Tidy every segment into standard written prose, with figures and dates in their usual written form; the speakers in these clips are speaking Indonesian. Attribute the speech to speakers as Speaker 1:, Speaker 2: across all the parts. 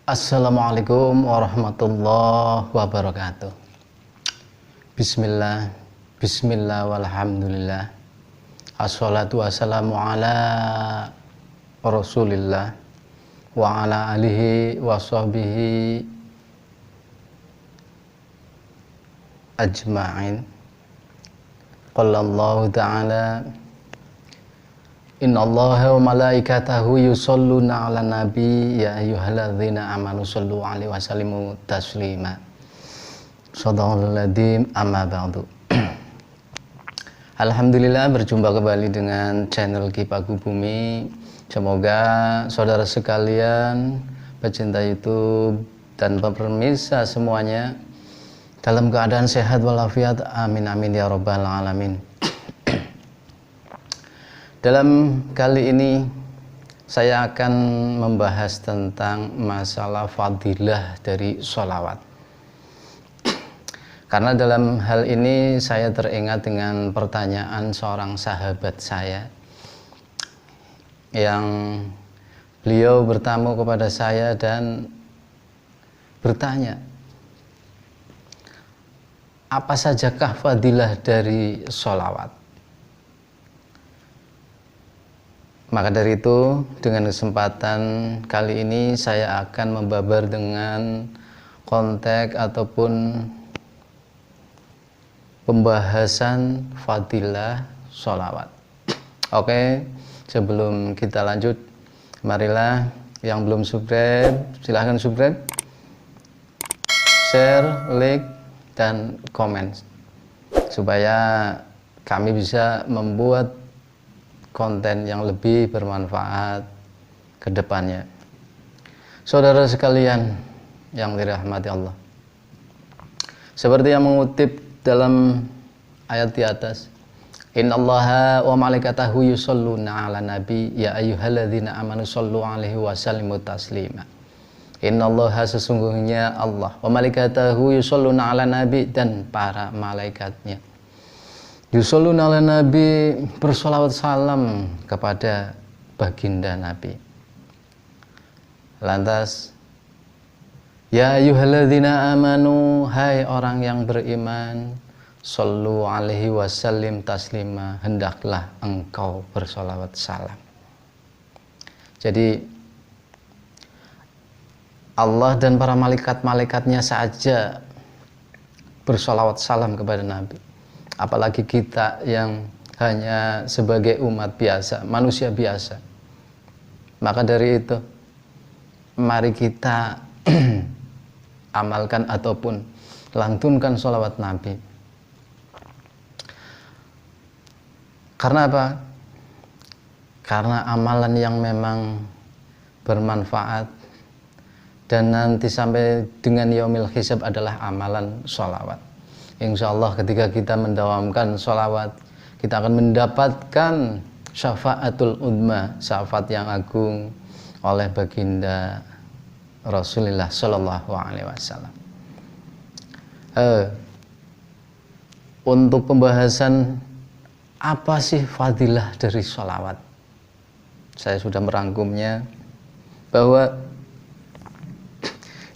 Speaker 1: Assalamualaikum warahmatullahi wabarakatuh. Bismillah, bismillah walhamdulillah. Assalatu wassalamu ala rasulillah wa ala alihi wa sahbihi ajma'in. Qala Allah ta'ala, Inna Allaha wa malaikatahu yusholluna ala nabi ya ayyuhalladzina amanu shollu alaihi wa sallimu taslima. Shadaqallahul adzim, amma ba'du. Alhamdulillah, berjumpa kembali dengan channel Kipagu Bumi. Semoga saudara sekalian, pecinta YouTube dan pemirsa semuanya dalam keadaan sehat walafiat. Amin amin ya rabbal alamin. Dalam kali ini saya akan membahas tentang masalah fadilah dari sholawat. Karena dalam hal ini saya teringat dengan pertanyaan seorang sahabat saya yang beliau bertamu kepada saya dan bertanya, apa sajakah fadilah dari sholawat? Maka dari itu, dengan kesempatan kali ini saya akan membabar dengan konteks ataupun pembahasan fadilah sholawat. Oke, sebelum kita lanjut, marilah yang belum subscribe, silahkan subscribe, share, like, dan komen supaya kami bisa membuat konten yang lebih bermanfaat ke depannya. Saudara sekalian yang dirahmati Allah, seperti yang mengutip dalam ayat di atas, Innallaha wa malaikatahu yusholluna ala nabi ya ayyuhalladzina amanu shollu alaihi wa sallimu taslima. Innallaha, sesungguhnya Allah, wa malaikatahu yusholluna ala nabi, dan para malaikatnya yusholluna ala nabi, bersolawat salam kepada baginda Nabi. Lantas, ya ayyuhalladzina amanu, hai orang yang beriman, shollu alaihi wasallim taslima, hendaklah engkau bersolawat salam. Jadi Allah dan para malaikat-malaikatnya saja bersolawat salam kepada Nabi, apalagi kita yang hanya sebagai umat biasa, manusia biasa. Maka dari itu, mari kita amalkan ataupun lantunkan sholawat Nabi. Karena apa? Karena amalan yang memang bermanfaat dan nanti sampai dengan yaumil hisab adalah amalan sholawat. Insya Allah ketika kita mendawamkan sholawat, kita akan mendapatkan syafaatul udma, syafaat yang agung oleh baginda Rasulullah Shallallahu Alaihi Wasallam. Untuk pembahasan apa sih fadilah dari sholawat, saya sudah merangkumnya bahwa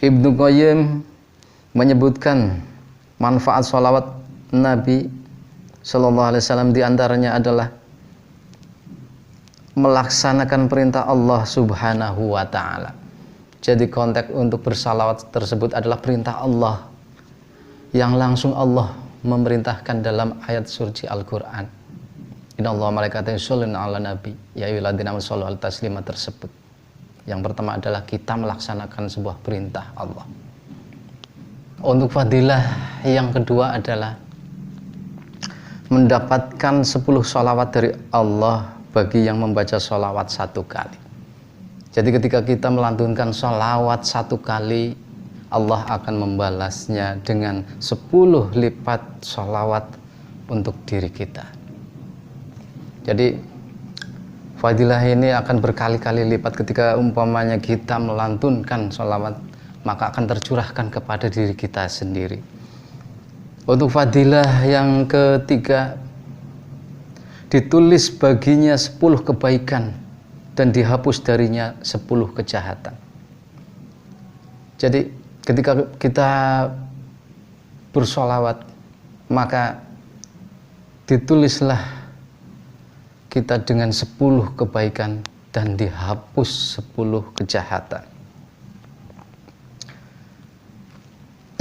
Speaker 1: Ibnu Qayyim menyebutkan manfaat sholawat Nabi Sallallahu Alaihi Wasallam diantaranya adalah melaksanakan perintah Allah Subhanahu Wa Taala. Jadi konteks untuk bersalawat tersebut adalah perintah Allah yang langsung Allah memerintahkan dalam ayat suci Al-Quran. Inna Allah malaikatahu yusholluna ala nabi ya ayyuhalladzina amanu shollu alaihi taslima tersebut. Yang pertama adalah kita melaksanakan sebuah perintah Allah. Untuk fadilah yang kedua adalah mendapatkan 10 sholawat dari Allah bagi yang membaca sholawat 1 kali. Jadi ketika kita melantunkan sholawat 1 kali, Allah akan membalasnya dengan 10 lipat sholawat untuk diri kita. Jadi fadilah ini akan berkali-kali lipat ketika umpamanya kita melantunkan sholawat, maka akan tercurahkan kepada diri kita sendiri. Untuk fadilah yang ketiga, ditulis baginya 10 kebaikan dan dihapus darinya 10 kejahatan. Jadi ketika kita bersolawat, maka ditulislah kita dengan 10 kebaikan dan dihapus 10 kejahatan.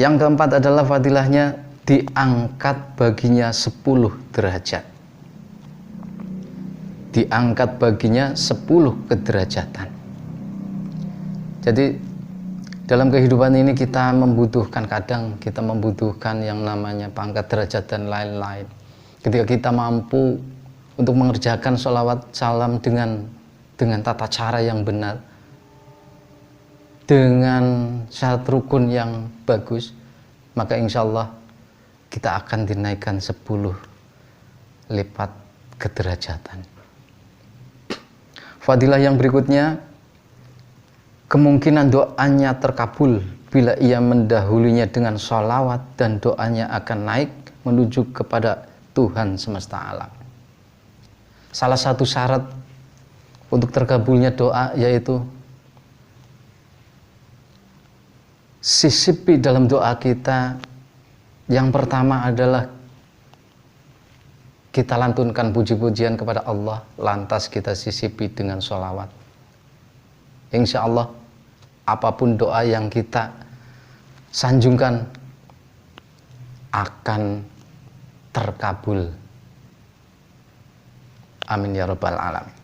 Speaker 1: Yang keempat adalah fadilahnya diangkat baginya 10 derajat. Diangkat baginya 10 kederajatan. Jadi dalam kehidupan ini kita membutuhkan yang namanya pangkat derajat dan lain-lain. Ketika kita mampu untuk mengerjakan sholawat salam dengan tata cara yang benar, dengan syarat rukun yang bagus, maka insya Allah kita akan dinaikkan 10 lipat kederajatan. Fadilah yang berikutnya, kemungkinan doanya terkabul bila ia mendahulunya dengan sholawat dan doanya akan naik menuju kepada Tuhan semesta alam. Salah satu syarat untuk terkabulnya doa yaitu sisipi dalam doa kita. Yang pertama adalah kita lantunkan puji-pujian kepada Allah, lantas kita sisipi dengan sholawat. Insya Allah apapun doa yang kita sanjungkan akan terkabul. Amin ya rabbal alamin.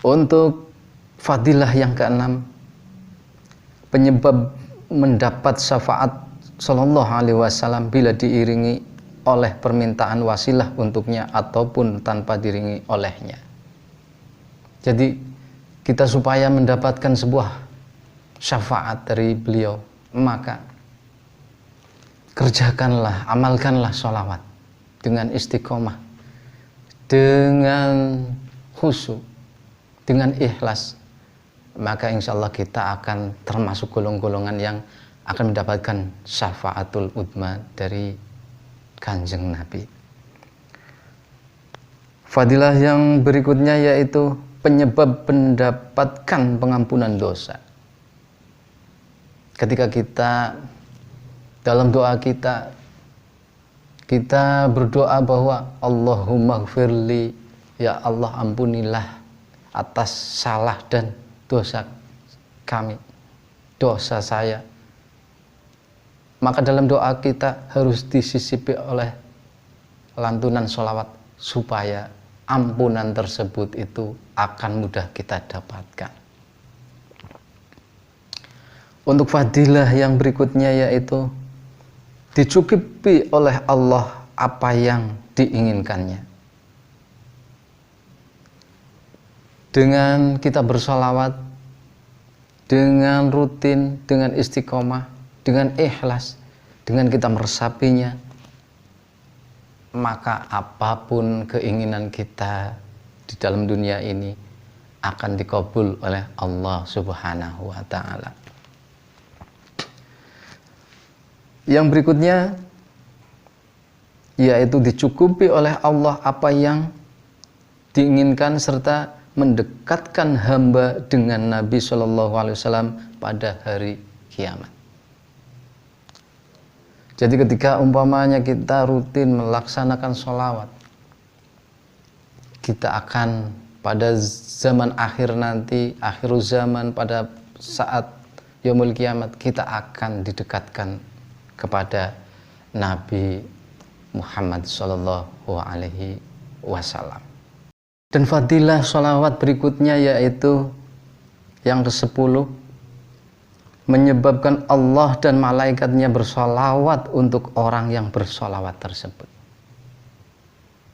Speaker 1: Untuk fadilah yang keenam, penyebab mendapat syafaat Sallallahu Alaihi Wasallam bila diiringi oleh permintaan wasilah untuknya ataupun tanpa diiringi olehnya. Jadi kita supaya mendapatkan sebuah syafaat dari beliau, maka kerjakanlah, amalkanlah sholawat dengan istiqomah, dengan khusyuk, dengan ikhlas, maka insya Allah kita akan termasuk golongan-golongan yang akan mendapatkan syafaatul udma dari Kanjeng Nabi. Fadilah yang berikutnya yaitu penyebab mendapatkan pengampunan dosa. Ketika kita dalam doa kita berdoa bahwa Allahumma gfirli, ya Allah ampunilah atas salah dan dosa kami, dosa saya. Maka dalam doa kita harus disisipi oleh lantunan sholawat supaya ampunan tersebut itu akan mudah kita dapatkan. Untuk fadilah yang berikutnya yaitu dicukupi oleh Allah apa yang diinginkannya. Dengan kita bersolawat, dengan rutin, dengan istiqomah, dengan ikhlas, dengan kita meresapinya, maka apapun keinginan kita di dalam dunia ini akan dikabul oleh Allah Subhanahu wa Ta'ala. Yang berikutnya yaitu dicukupi oleh Allah apa yang diinginkan serta mendekatkan hamba dengan Nabi Shallallahu Alaihi Wasallam pada hari kiamat. Jadi ketika umpamanya kita rutin melaksanakan sholawat, kita akan pada zaman akhir nanti, akhir zaman, pada saat yaumul kiamat, kita akan didekatkan kepada Nabi Muhammad Sallallahu Alaihi Wasallam. Dan fadilah sholawat berikutnya yaitu yang ke-10, menyebabkan Allah dan malaikatnya bersolawat untuk orang yang bersolawat tersebut.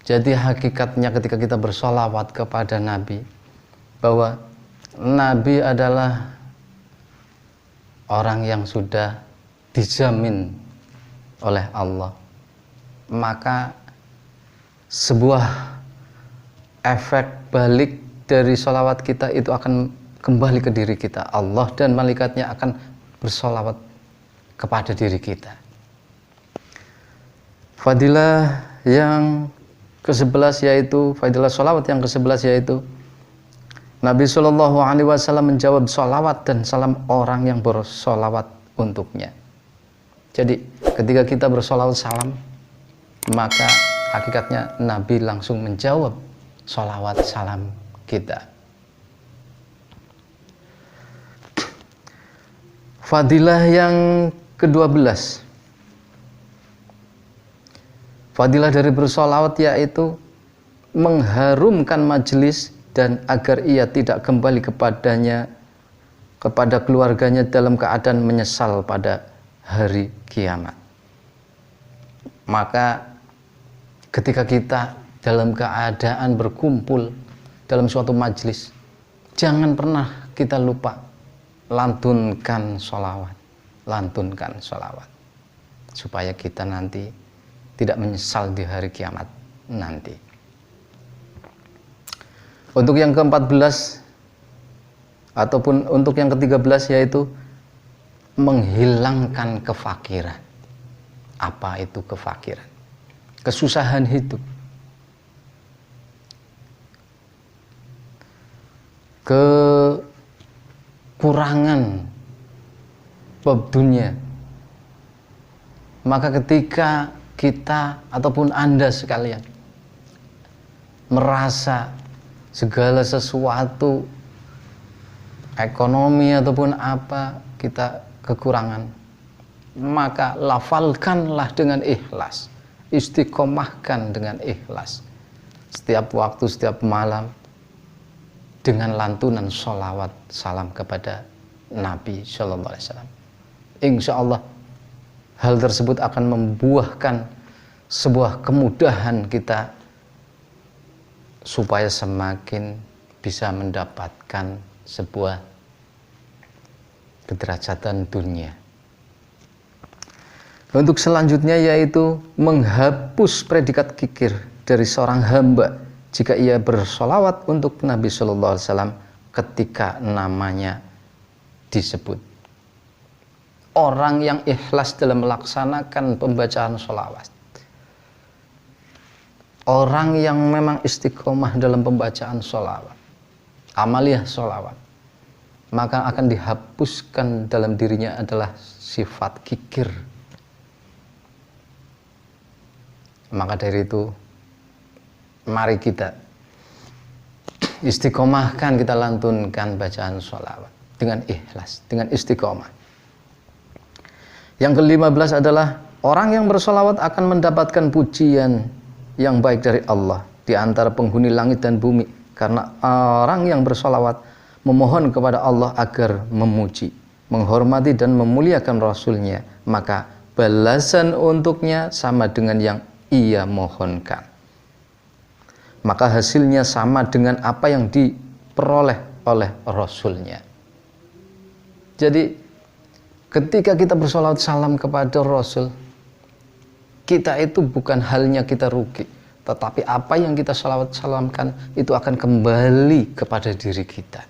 Speaker 1: Jadi hakikatnya ketika kita bersolawat kepada Nabi, bahwa Nabi adalah orang yang sudah dijamin oleh Allah, maka sebuah efek balik dari sholawat kita itu akan kembali ke diri kita. Allah dan malaikatnya akan bersolawat kepada diri kita. Fadilah yang ke-11 yaitu, fadilah sholawat yang ke-11 yaitu Nabi Shallallahu Alaihi Wasallam menjawab sholawat dan salam orang yang bersolawat untuknya. Jadi ketika kita bersolawat salam, maka hakikatnya Nabi langsung menjawab sholawat salam kita. Fadilah yang ke-12. Fadilah dari bersolawat yaitu mengharumkan majelis dan agar ia tidak kembali kepada keluarganya dalam keadaan menyesal pada hari kiamat. Maka ketika kita dalam keadaan berkumpul dalam suatu majelis, jangan pernah kita lupa lantunkan sholawat, supaya kita nanti tidak menyesal di hari kiamat nanti. Untuk yang ke-14 ataupun untuk yang ke-13 yaitu menghilangkan kefakiran. Apa itu kefakiran? Kesusahan hidup, kekurangan bab dunia. Maka ketika kita ataupun Anda sekalian merasa segala sesuatu ekonomi ataupun apa kita kekurangan, maka lafalkanlah dengan ikhlas, istiqomahkan dengan ikhlas setiap waktu, setiap malam dengan lantunan sholawat salam kepada Nabi Shallallahu Alaihi Wasallam. Insya Allah hal tersebut akan membuahkan sebuah kemudahan kita supaya semakin bisa mendapatkan sebuah kederajatan dunia. Untuk selanjutnya yaitu menghapus predikat kikir dari seorang hamba jika ia bersolawat untuk Nabi Shallallahu Alaihi Wasallam ketika namanya disebut. Orang yang ikhlas dalam melaksanakan pembacaan sholawat, orang yang memang istiqomah dalam pembacaan sholawat, amaliyah sholawat, maka akan dihapuskan dalam dirinya adalah sifat kikir. Maka dari itu, mari kita istiqomahkan, kita lantunkan bacaan sholawat dengan ikhlas, dengan istiqomah. Yang ke-15 adalah orang yang bersolawat akan mendapatkan pujian yang baik dari Allah di antara penghuni langit dan bumi, karena orang yang bersolawat memohon kepada Allah agar memuji, menghormati dan memuliakan Rasulnya, maka balasan untuknya sama dengan yang ia mohonkan, maka hasilnya sama dengan apa yang diperoleh oleh Rasulnya. Jadi ketika kita bersolawat salam kepada Rasul, kita itu bukan halnya kita rugi, tetapi apa yang kita salawat salamkan itu akan kembali kepada diri kita.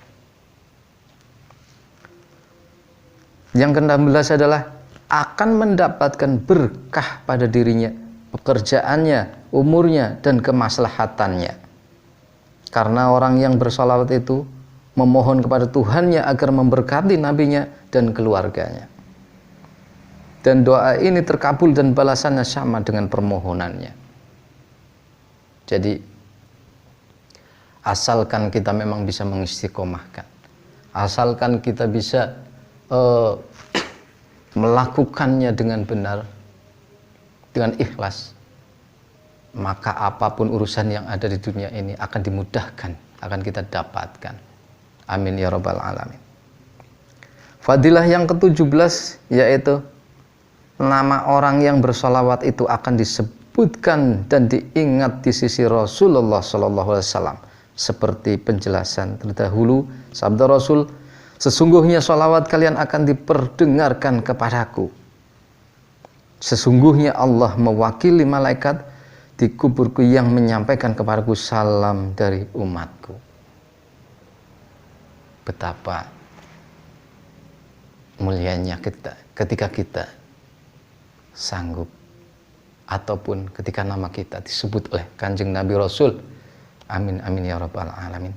Speaker 1: Yang ke-16 adalah akan mendapatkan berkah pada dirinya, pekerjaannya, umurnya, dan kemaslahatannya. Karena orang yang bersolawat itu memohon kepada Tuhannya agar memberkati nabinya dan keluarganya. Dan doa ini terkabul dan balasannya sama dengan permohonannya. Jadi asalkan kita memang bisa mengistiqomahkan, asalkan kita bisa melakukannya dengan benar, dengan ikhlas, maka apapun urusan yang ada di dunia ini akan dimudahkan, akan kita dapatkan. Amin ya rabbal alamin. Fadilah yang ke-17 yaitu nama orang yang bersolawat itu akan disebutkan dan diingat di sisi Rasulullah Sallallahu Alaihi Wasallam, seperti penjelasan terdahulu sabda Rasul, sesungguhnya solawat kalian akan diperdengarkan kepadaku. Sesungguhnya Allah mewakili malaikat di kuburku yang menyampaikan kepadaku salam dari umatku. Betapa mulianya kita ketika kita sanggup ataupun ketika nama kita disebut oleh Kanjeng Nabi Rasul. Amin amin ya rabbal alamin.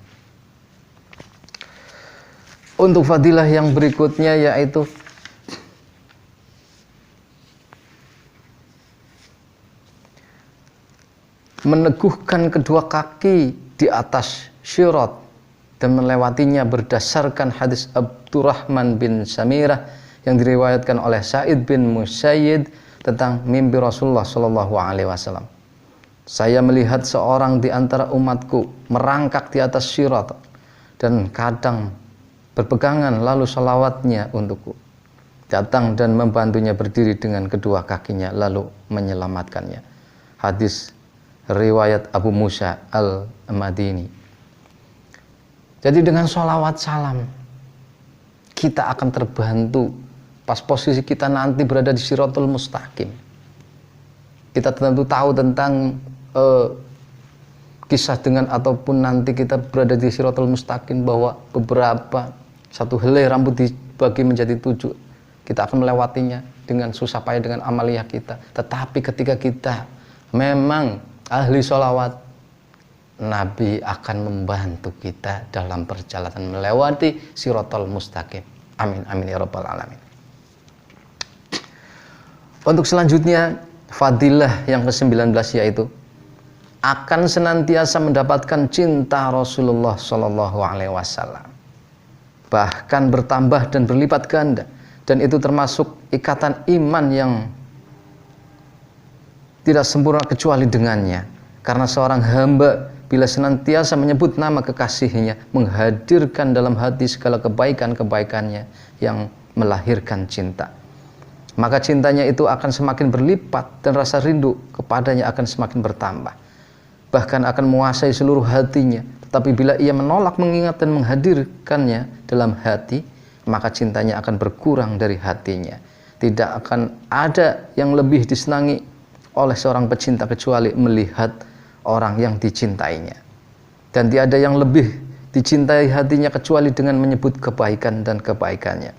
Speaker 1: Untuk fadilah yang berikutnya yaitu meneguhkan kedua kaki di atas syirat dan melewatinya berdasarkan hadis Abdurrahman bin Samirah yang diriwayatkan oleh Sa'id bin Musayyid tentang mimpi Rasulullah Shallallahu Alaihi Wasallam. Saya melihat seorang di antara umatku merangkak di atas syirat dan kadang berpegangan lalu salawatnya untukku. Datang dan membantunya berdiri dengan kedua kakinya lalu menyelamatkannya. Hadis riwayat Abu Musa al-Madini. Jadi dengan sholawat salam kita akan terbantu pas posisi kita nanti berada di Shiratul Mustaqim. Kita tentu tahu tentang kisah dengan ataupun nanti kita berada di Shiratul Mustaqim bahwa beberapa satu helai rambut dibagi menjadi 7. Kita akan melewatinya dengan susah payah dengan amaliyah kita. Tetapi ketika kita memang ahli sholawat, Nabi akan membantu kita dalam perjalanan melewati Shiratul Mustaqim. Amin amin ya rabbal alamin. Untuk selanjutnya fadilah yang ke-19 yaitu akan senantiasa mendapatkan cinta Rasulullah Shallallahu Alaihi Wasallam, bahkan bertambah dan berlipat ganda, dan itu termasuk ikatan iman yang tidak sempurna kecuali dengannya. Karena seorang hamba bila senantiasa menyebut nama kekasihnya, menghadirkan dalam hati segala kebaikan-kebaikannya yang melahirkan cinta, maka cintanya itu akan semakin berlipat dan rasa rindu kepadanya akan semakin bertambah, bahkan akan menguasai seluruh hatinya. Tapi bila ia menolak mengingat dan menghadirkannya dalam hati, maka cintanya akan berkurang dari hatinya. Tidak akan ada yang lebih disenangi oleh seorang pecinta kecuali melihat orang yang dicintainya. Dan tiada yang lebih dicintai hatinya kecuali dengan menyebut kebaikan dan kebaikannya.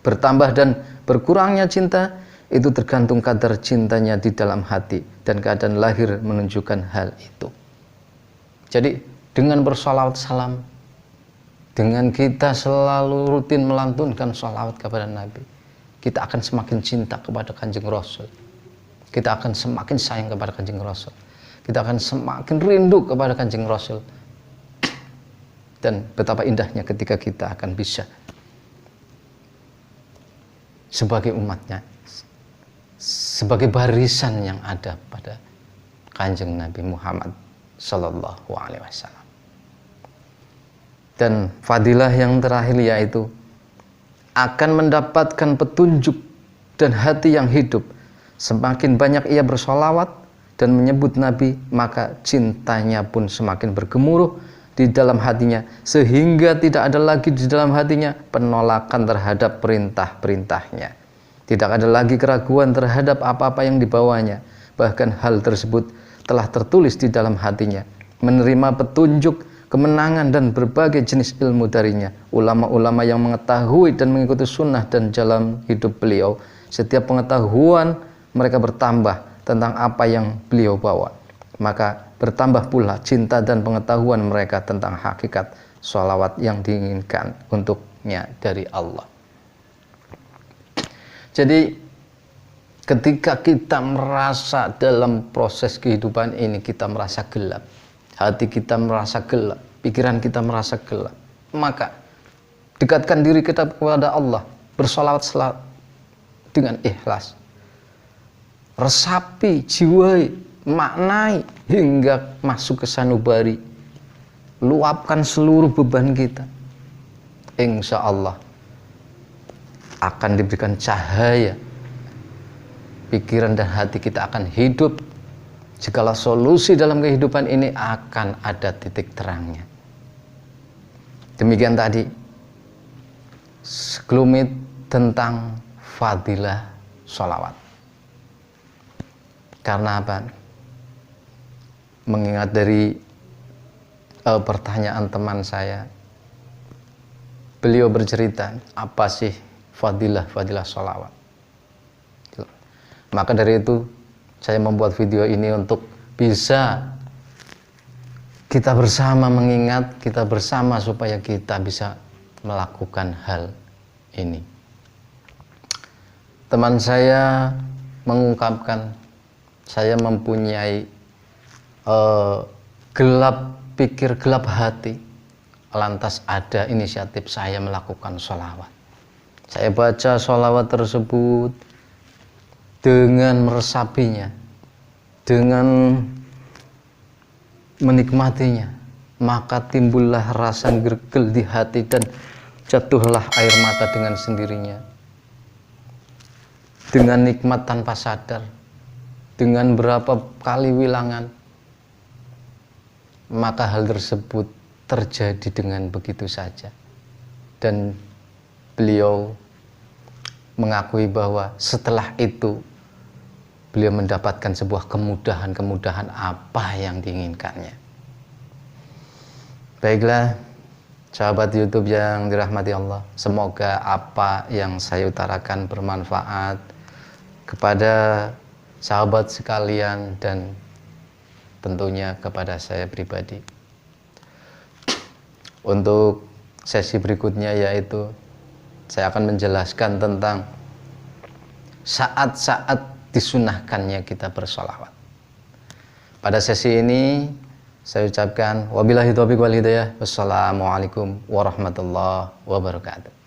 Speaker 1: Bertambah dan berkurangnya cinta itu tergantung kadar cintanya di dalam hati, dan keadaan lahir menunjukkan hal itu. Jadi dengan bersolawat salam, dengan kita selalu rutin melantunkan sholawat kepada Nabi, kita akan semakin cinta kepada Kanjeng Rasul. Kita akan semakin sayang kepada Kanjeng Rasul. Kita akan semakin rindu kepada Kanjeng Rasul. Dan betapa indahnya ketika kita akan bisa sebagai umatnya, sebagai barisan yang ada pada Kanjeng Nabi Muhammad Sallallahu Alaihi Wasallam. Dan fadilah yang terakhir yaitu akan mendapatkan petunjuk dan hati yang hidup. Semakin banyak ia bersolawat dan menyebut Nabi, maka cintanya pun semakin bergemuruh di dalam hatinya, sehingga tidak ada lagi di dalam hatinya penolakan terhadap perintah-perintahnya. Tidak ada lagi keraguan terhadap apa-apa yang dibawanya. Bahkan hal tersebut telah tertulis di dalam hatinya. Menerima petunjuk, kemenangan dan berbagai jenis ilmu darinya. Ulama-ulama yang mengetahui dan mengikuti sunnah dan jalan hidup beliau, setiap pengetahuan mereka bertambah tentang apa yang beliau bawa, maka bertambah pula cinta dan pengetahuan mereka tentang hakikat sholawat yang diinginkan untuknya dari Allah. Jadi ketika kita merasa dalam proses kehidupan ini kita merasa gelap, hati kita merasa gelap, pikiran kita merasa gelap, maka dekatkan diri kita kepada Allah, bersolawat dengan ikhlas, resapi, jiwai, maknai hingga masuk ke sanubari, luapkan seluruh beban kita. Insya Allah akan diberikan cahaya, pikiran dan hati kita akan hidup. Segala solusi dalam kehidupan ini akan ada titik terangnya. Demikian tadi sekelumit tentang fadilah sholawat. Karena apa? Mengingat dari pertanyaan teman saya, beliau bercerita, apa sih fadilah sholawat? Maka dari itu saya membuat video ini untuk bisa kita bersama mengingat, kita bersama supaya kita bisa melakukan hal ini. Teman saya mengungkapkan, saya mempunyai gelap pikir, gelap hati, lantas ada inisiatif saya melakukan sholawat. Saya baca sholawat tersebut dengan meresapinya, dengan menikmatinya, maka timbullah rasa gergel di hati dan jatuhlah air mata dengan sendirinya. Dengan nikmat tanpa sadar, dengan berapa kali wilangan, maka hal tersebut terjadi dengan begitu saja. Dan beliau mengakui bahwa setelah itu beliau mendapatkan sebuah kemudahan-kemudahan apa yang diinginkannya. Baiklah, sahabat YouTube yang dirahmati Allah, semoga apa yang saya utarakan bermanfaat kepada sahabat sekalian dan tentunya kepada saya pribadi. Untuk sesi berikutnya yaitu saya akan menjelaskan tentang saat-saat disunahkannya kita bersolawat. Pada sesi ini saya ucapkan wabillahi taufiq wal hidayah. Wassalamualaikum warahmatullahi wabarakatuh.